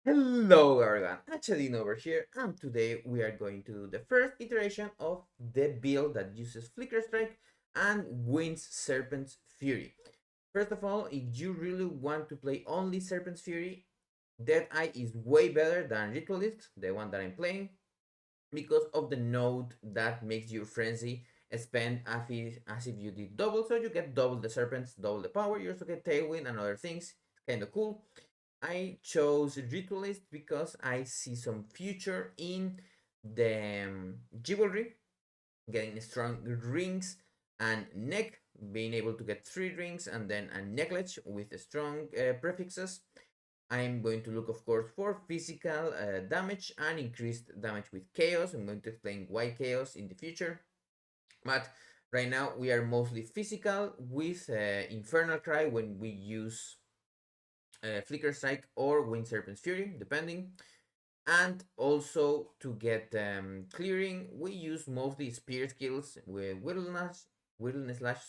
Hello everyone, Hachadino over here, and today we are going to do the first iteration of the build that uses Flicker Strike and wins Serpent's Fury. First of all, if you really want to play only Serpent's Fury, Deadeye is way better than Ritualist, the one that I'm playing, because of the node that makes your frenzy spend as if you did double, so you get double the serpents, double the power, you also get tailwind and other things. Kind of cool. I chose Ritualist because I see some future in the Chivalry, getting strong rings and neck, being able to get 3 rings and then a necklace with strong prefixes. I'm going to look, of course, for physical damage and increased damage with chaos. I'm going to explain why chaos in the future. But right now we are mostly physical with Infernal Cry when we use Flicker Strike or Wind Serpent's Fury, depending. And also to get clearing, we use mostly spear skills with Wilderness Slash,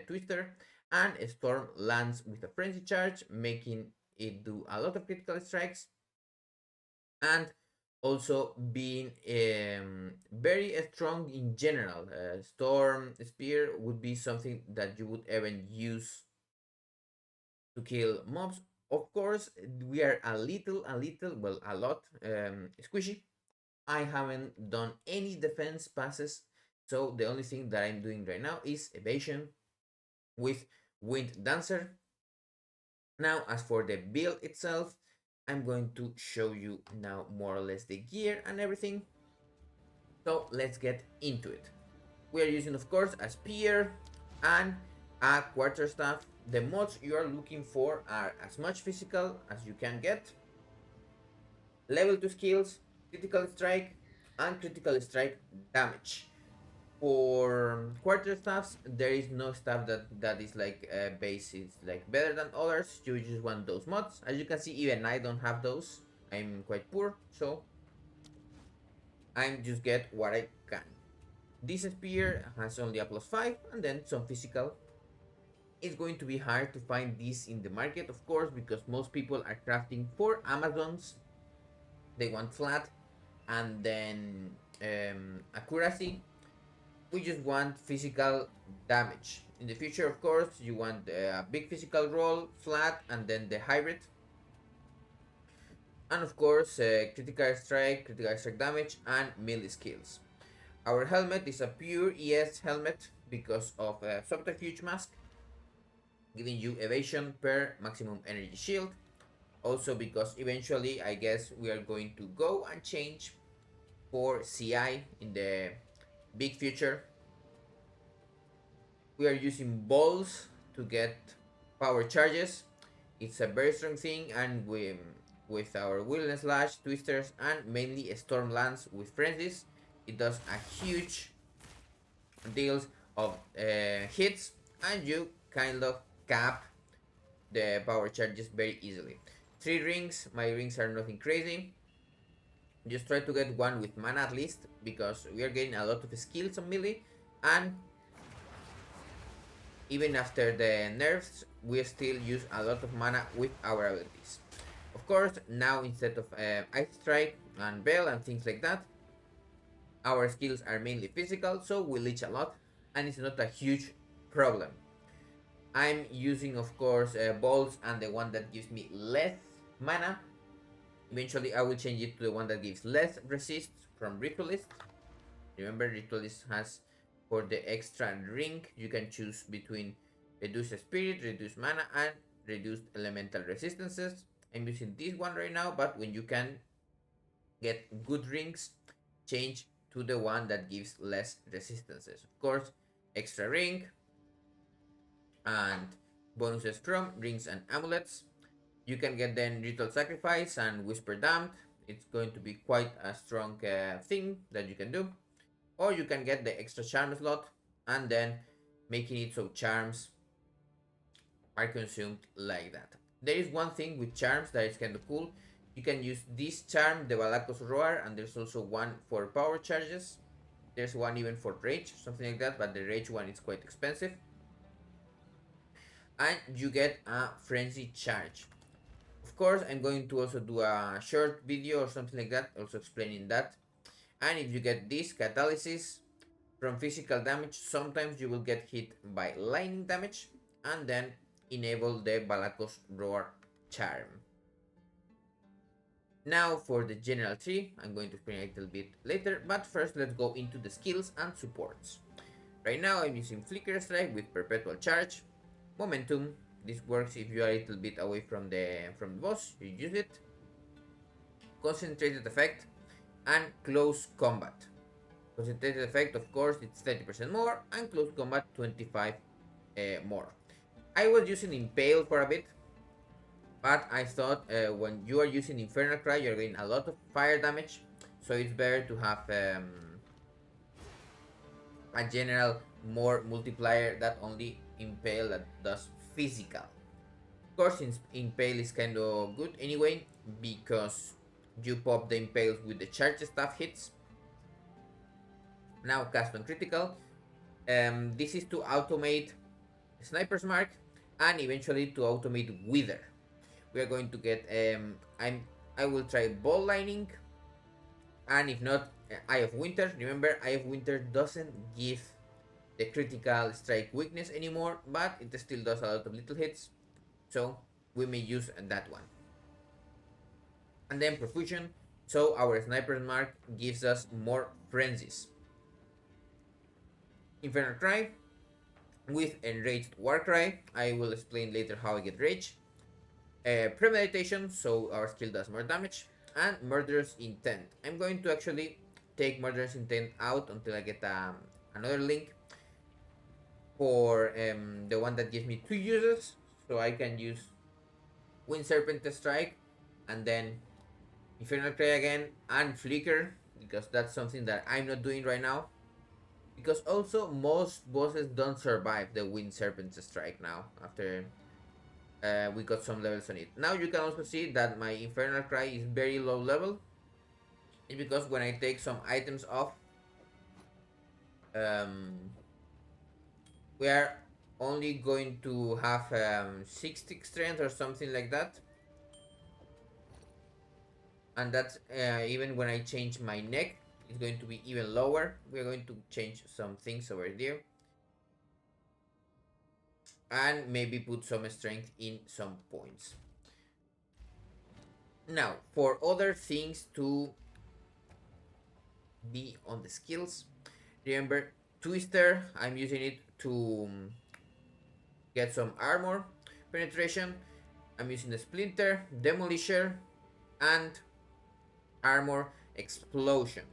Twister, and Storm lands with a Frenzy Charge, making it do a lot of critical strikes, and also being very strong in general. Storm Spear would be something that you would even use to kill mobs. Of course, we are well, a lot squishy. I haven't done any defense passes, so the only thing that I'm doing right now is evasion with Wind Dancer. Now, as for the build itself, I'm going to show you now more or less the gear and everything. So let's get into it. We are using, of course, a spear and a quarterstaff. The mods you are looking for are as much physical as you can get, level 2 skills, critical strike, and critical strike damage. For quarterstaffs, there is no stuff that is like base is like better than others. You just want those mods. As you can see, even I don't have those. I'm quite poor, so I'm just get what I can. This spear has only a +5 and then some physical. It's going to be hard to find this in the market, of course, because most people are crafting for Amazons. They want flat and then accuracy. We just want physical damage. In the future, of course, you want a big physical roll, flat, and then the hybrid. And of course, critical strike damage, and melee skills. Our helmet is a pure ES helmet because of a subterfuge mask, giving you evasion per maximum energy shield. Also because eventually I guess we are going to go and change for CI in the big future. We are using balls to get power charges. It's a very strong thing, and with our Wilderness Slash, Twisters, and mainly Storm Lance with Frenzies, it does a huge deals of hits, and you kind of cap the power charges very easily. 3 rings, my rings are nothing crazy. Just try to get one with mana at least, because we are getting a lot of skills on melee, and even after the nerfs, we still use a lot of mana with our abilities. Of course, now instead of Ice Strike and Veil and things like that, our skills are mainly physical, so we leech a lot, and it's not a huge problem. I'm using, of course, balls and the one that gives me less mana. Eventually, I will change it to the one that gives less resist from Ritualist. Remember, Ritualist has, for the extra ring, you can choose between reduced spirit, reduced mana, and reduced elemental resistances. I'm using this one right now, but when you can get good rings, change to the one that gives less resistances. Of course, extra ring and bonuses from rings and amulets. You can get then Ritual Sacrifice and Whisper Damned. It's going to be quite a strong thing that you can do. Or you can get the extra charm slot and then making it so charms are consumed like that. There is one thing with charms that is kind of cool. You can use this charm, the Balakos Roar, and there's also one for power charges. There's one even for rage, something like that, but the rage one is quite expensive. And you get a frenzy charge. Of course, I'm going to also do a short video or something like that, also explaining that. And if you get this catalysis from physical damage, sometimes you will get hit by lightning damage, and then enable the Balakos Roar charm. Now for the general tree, I'm going to explain a little bit later, but first let's go into the skills and supports. Right now I'm using Flicker Strike with Perpetual Charge, Momentum. This works if you are a little bit away from the boss, you use it. Concentrated Effect and Close Combat. Concentrated Effect, of course, it's 30% more, and Close Combat 25 more. I was using Impale for a bit, but I thought when you are using Infernal Cry, you're getting a lot of fire damage, so it's better to have a general more multiplier that only Impale that does physical. Of course, Impale is kind of good anyway, because you pop the Impales with the charge staff hits. Now cast on critical. This is to automate Sniper's Mark and eventually to automate Wither. We are going to get I will try Ball Lightning, and if not, Eye of Winter. Remember, Eye of Winter doesn't give the critical strike weakness anymore, but it still does a lot of little hits, so we may use that one. And then Profusion, so our Sniper's Mark gives us more frenzies. Infernal Cry with Enraged Warcry. I will explain later how I get rage. Premeditation, so our skill does more damage. And Murderous Intent. I'm going to actually take Murderous Intent out until I get another link for the one that gives me 2 uses. So I can use Wind Serpent Strike and then Infernal Cry again and Flicker, because that's something that I'm not doing right now. Because also most bosses don't survive the Wind Serpent Strike now after we got some levels on it. Now you can also see that my Infernal Cry is very low level. It's because when I take some items off, we are only going to have 60 strength or something like that. And that's even when I change my neck, it's going to be even lower. We're going to change some things over there. And maybe put some strength in some points. Now, for other things to be on the skills, remember Twister, I'm using it to get some armor penetration. I'm using the Splinter, Demolisher, and Armor Explosion.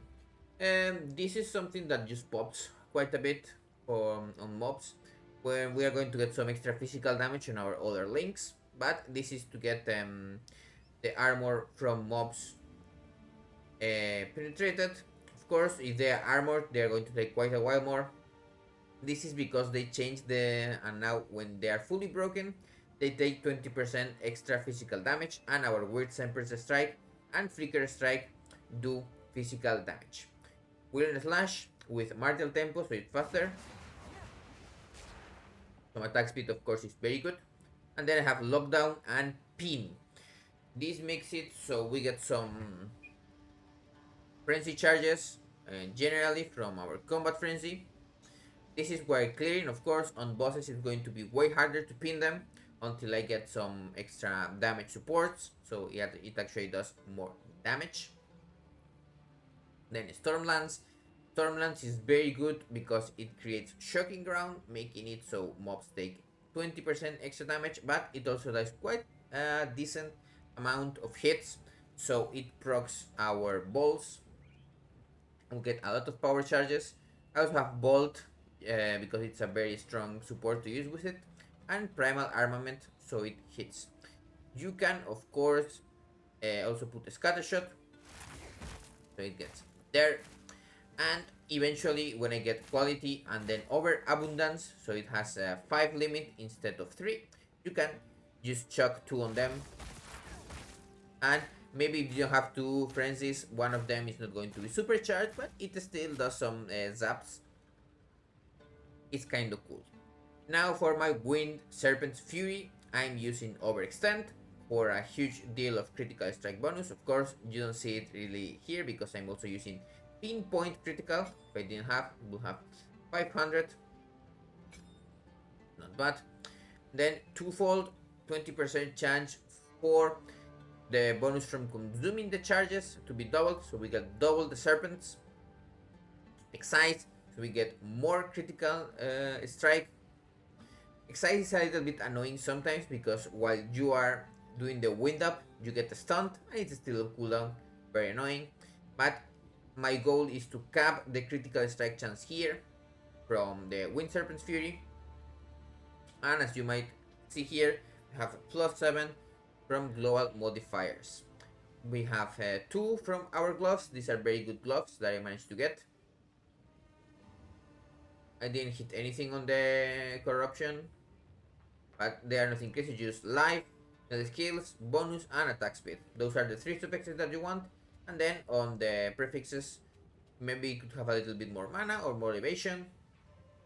And this is something that just pops quite a bit on mobs, where we are going to get some extra physical damage on our other links, but this is to get the armor from mobs penetrated. Of course, if they are armored, they are going to take quite a while more. This is because they changed and now when they are fully broken, they take 20% extra physical damage, and our Weird Semper's Strike and Flicker Strike do physical damage. Wilderness Slash with Martial Tempo, so it's faster. Some attack speed, of course, is very good. And then I have Lockdown and Pin. This makes it so we get some Frenzy charges, generally from our Combat Frenzy. This is why clearing, of course, on bosses is going to be way harder to pin them until I get some extra damage supports, so it actually does more damage. Then Stormlance. Stormlance is very good because it creates Shocking Ground, making it so mobs take 20% extra damage, but it also does quite a decent amount of hits, so it procs our balls. We'll get a lot of power charges. I also have Bolt because it's a very strong support to use with it, and Primal Armament, so it hits. You can, of course, also put a Scatter Shot, so it gets there. And eventually, when I get Quality and then Overabundance, so it has a 5 limit instead of 3, you can just chuck 2 on them. And maybe if you don't have 2 frenzies, one of them is not going to be supercharged, but it still does some zaps. It's kind of cool. Now for my Wind Serpent's Fury, I'm using Overextend. for a huge deal of critical strike bonus. Of course, you don't see it really here because I'm also using pinpoint critical. If I didn't have, we'll have 500. Not bad. Then twofold, 20% chance for the bonus from consuming the charges to be doubled, so we get double the serpents. Excise, so we get more critical strike. Excise is a little bit annoying sometimes because while you are doing the wind up, you get a stunt and it's still a cooldown, very annoying. But my goal is to cap the critical strike chance here from the Wind Serpent's Fury. And as you might see here, we have a +7 from global modifiers. We have 2 from our gloves. These are very good gloves that I managed to get. I didn't hit anything on the corruption, but they are nothing crazy, just life, the skills, bonus, and attack speed. Those are the 3 suffixes that you want. And then on the prefixes, maybe you could have a little bit more mana or more evasion.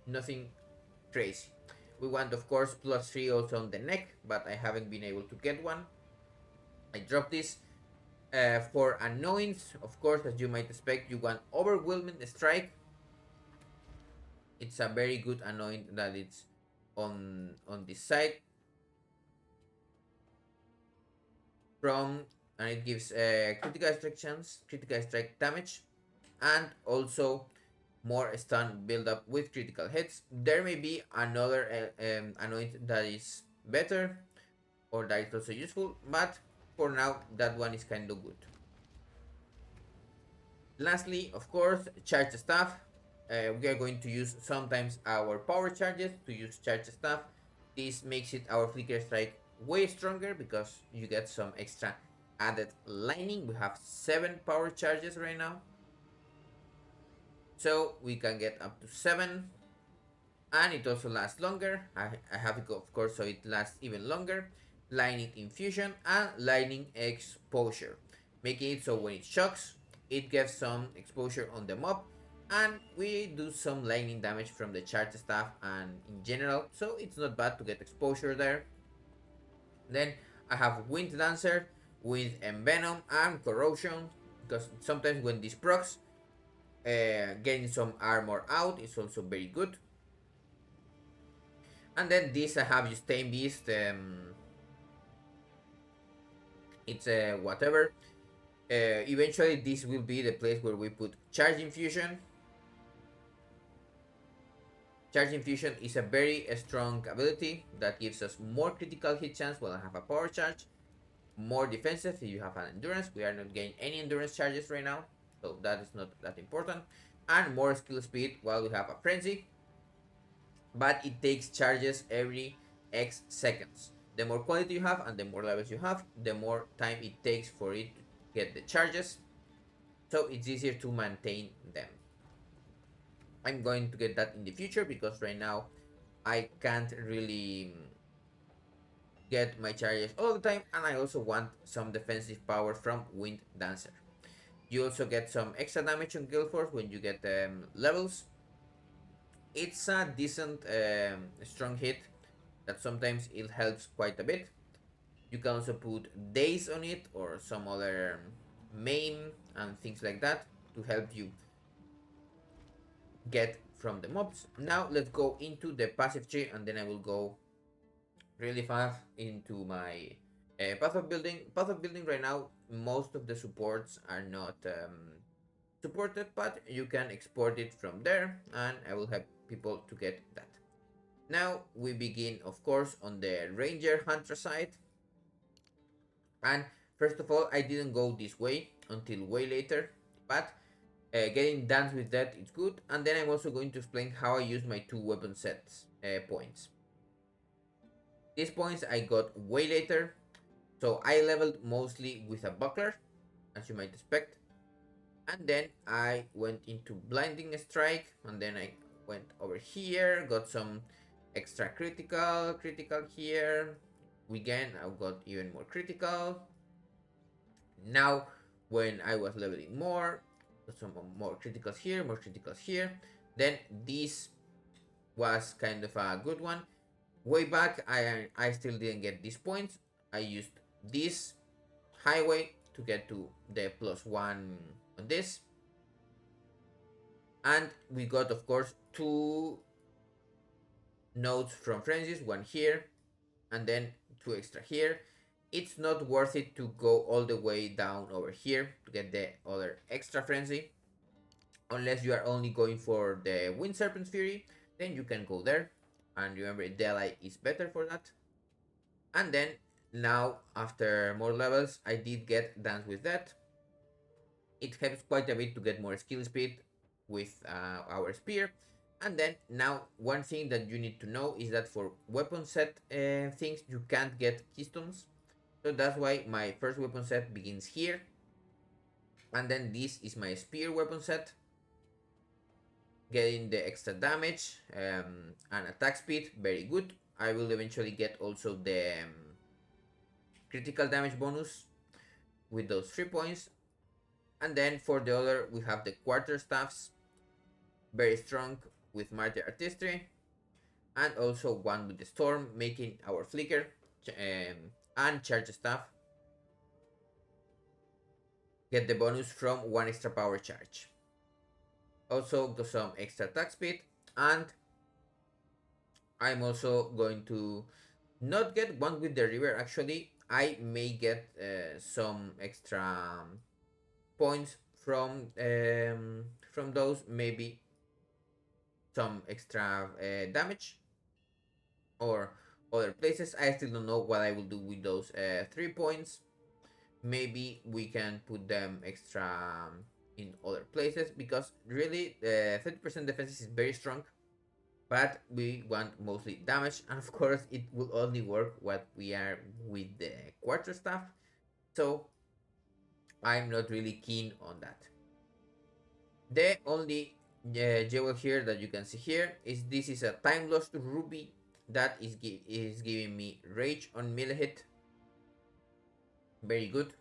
Nothing crazy. We want, of course, +3 also on the neck, but I haven't been able to get one. I dropped this for annoyance. Of course, as you might expect, you want overwhelming strike. It's a very good annoyance that it's on this side. And it gives critical strike chance, critical strike damage, and also more stun build up with critical hits. There may be another annoyance that is better or that is also useful, but for now that one is kind of good. Lastly, of course, charge staff. We are going to use sometimes our power charges to use charge staff. This makes it our flicker strike way stronger because you get some extra added lightning. We have 7 power charges right now, so we can get up to 7, and it also lasts longer. I have it, of course, so it lasts even longer. Lightning infusion and lightning exposure, making it so when it shocks, it gets some exposure on the mob, and we do some lightning damage from the charge staff and in general, so it's not bad to get exposure there. Then I have Wind Dancer with Envenom and Corrosion, because sometimes when this procs, getting some armor out is also very good. And then this I have just Tame Beast. It's whatever. Eventually this will be the place where we put Charge Infusion. Charge Infusion is a very strong ability that gives us more critical hit chance while I have a power charge, more defensive if you have an endurance. We are not getting any endurance charges right now, so that is not that important, and more skill speed while we have a frenzy, but it takes charges every X seconds. The more quality you have and the more levels you have, the more time it takes for it to get the charges, so it's easier to maintain them. I'm going to get that in the future because right now I can't really get my charges all the time, and I also want some defensive power from Wind Dancer. You also get some extra damage on Guild Force when you get levels. It's a decent strong hit that sometimes it helps quite a bit. You can also put daze on it or some other maim and things like that to help you get from the mobs. Now let's go into the passive tree, and then I will go really fast into my path of building. Path of building right now, most of the supports are not supported, but you can export it from there, and I will help people to get that. Now we begin, of course, on the Ranger Hunter side. And first of all, I didn't go this way until way later, but getting done with that is good. And then I'm also going to explain how I use my 2 weapon sets points. These points I got way later, so I leveled mostly with a buckler, as you might expect. And then I went into blinding strike, and then I went over here, got some extra critical here. Again, I got even more critical. Now, when I was leveling more, some more criticals here. Then this was kind of a good one. Way back, I still didn't get these points. I used this highway to get to the +1 on this. And we got, of course, 2 nodes from frenzies, 1 here and then 2 extra here. It's not worth it to go all the way down over here to get the other extra frenzy, unless you are only going for the Wind Serpent's Fury. Then you can go there, and remember, Delay is better for that. And then now, after more levels, I did get Dance with That. It helps quite a bit to get more skill speed with our spear. And then now, one thing that you need to know is that for weapon set things, you can't get keystones. So that's why my first weapon set begins here. And then this is my spear weapon set, getting the extra damage and attack speed, very good. I will eventually get also the critical damage bonus with those 3 points. And then for the other, we have the quarterstaffs, very strong with martyr artistry, and also one with the storm, making our flicker and charge staff get the bonus from 1 extra power charge. Also got some extra attack speed, and I'm also going to not get one with the river. Actually, I may get some extra points from those, maybe some extra damage or other places. I still don't know what I will do with those 3 points. Maybe we can put them extra in other places, because really 30% defense is very strong, but we want mostly damage, and of course it will only work what we are with the quarterstaff, so I'm not really keen on that. The only jewel here that you can see here is this is a time lost ruby that is giving me rage on melee hit, very good.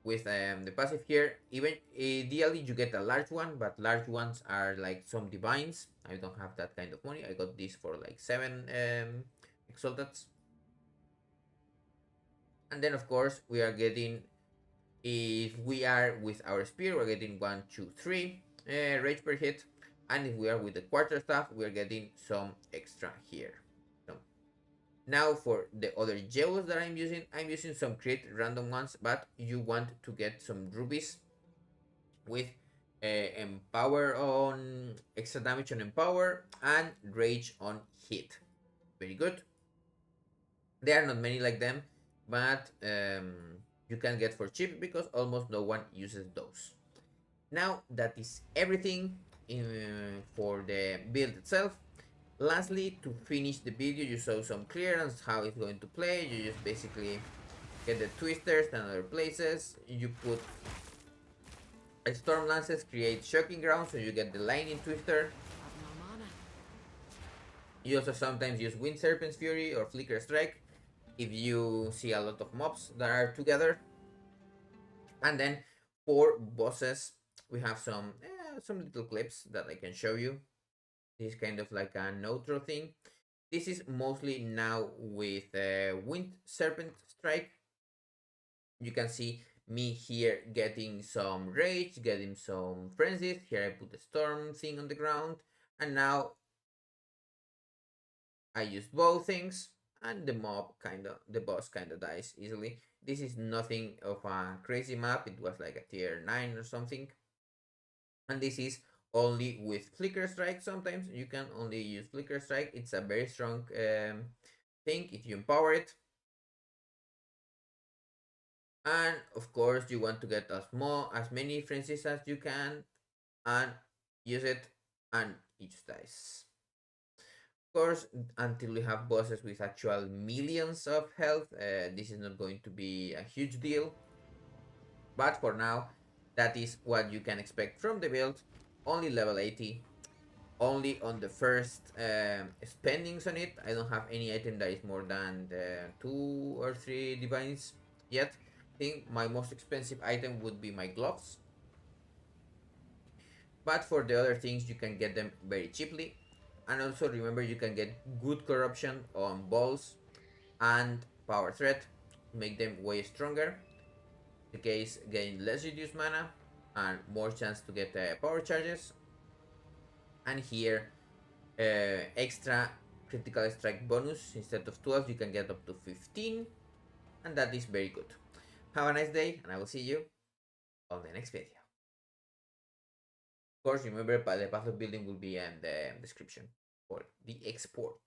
With the passive here, even ideally you get a large one, but large ones are like some divines. I don't have that kind of money. I got this for like 7 exaltats. And then of course we are getting, if we are with our spear, we're getting 1, 2, 3 rage per hit, and if we are with the quarterstaff, we're getting some extra here. Now for the other jewels that I'm using some crit random ones, but you want to get some rubies with empower on extra damage on empower and rage on hit. Very good. There are not many like them, but you can get for cheap because almost no one uses those. Now that is everything for the build itself. Lastly, to finish the video, you saw some clearance, how it's going to play. You just basically get the twisters and other places. You put a storm lances, create shocking ground, so you get the lightning twister. You also sometimes use Wind Serpent's Fury or Flicker Strike if you see a lot of mobs that are together. And then for bosses, we have some little clips that I can show you. This is kind of like a neutral thing. This is mostly now with Wind Serpent Strike. You can see me here getting some rage, getting some frenzies. Here I put the storm thing on the ground, and now I used both things, and the boss kinda dies easily. This is nothing of a crazy map. It was like a tier 9 or something, and this is only with Flicker Strike. Sometimes you can only use Flicker Strike. It's a very strong thing if you empower it. And of course you want to get as many frenzies as you can and use it, and it just dies. Of course, until we have bosses with actual millions of health, this is not going to be a huge deal. But for now, that is what you can expect from the build. Only level 80, only on the first spendings on it. I don't have any item that is more than 2 or 3 divines yet. I think my most expensive item would be my gloves, but for the other things you can get them very cheaply. And also remember, you can get good corruption on balls and power threat. make them way stronger. The case gain less reduced mana and more chance to get power charges. And here, extra critical strike bonus. Instead of 12, you can get up to 15, and that is very good. Have a nice day, and I will see you on the next video. Of course, remember the path of building will be in the description for the export.